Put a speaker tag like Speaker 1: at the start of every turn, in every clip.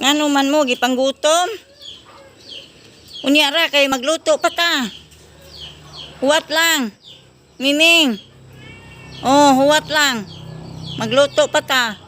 Speaker 1: Ngano man mo gipanggutom? Unyara kay magluto pa ta. Huwat lang. Miming. Oh, huwat lang. Magluto pa ta.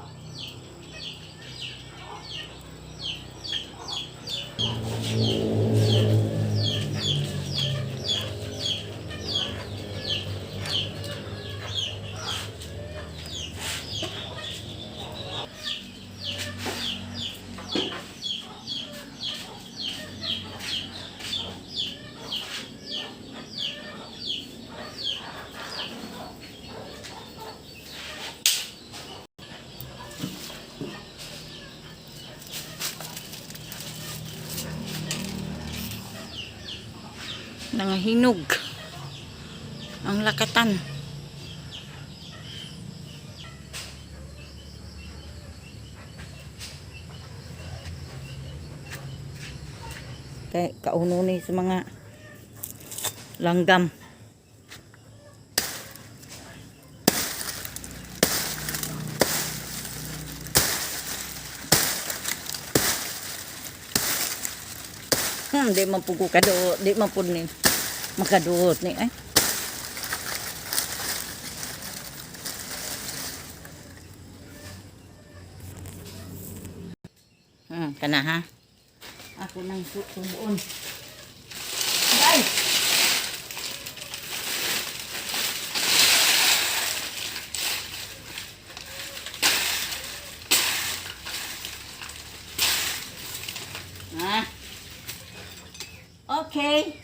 Speaker 1: Nangahinog ang lakatan. Kay kauno ni sa mga langgam. Di man po ko kaduot, di man po ni makaduot ni ay. Kana ha. Ako nang subuon. Ay. Okay.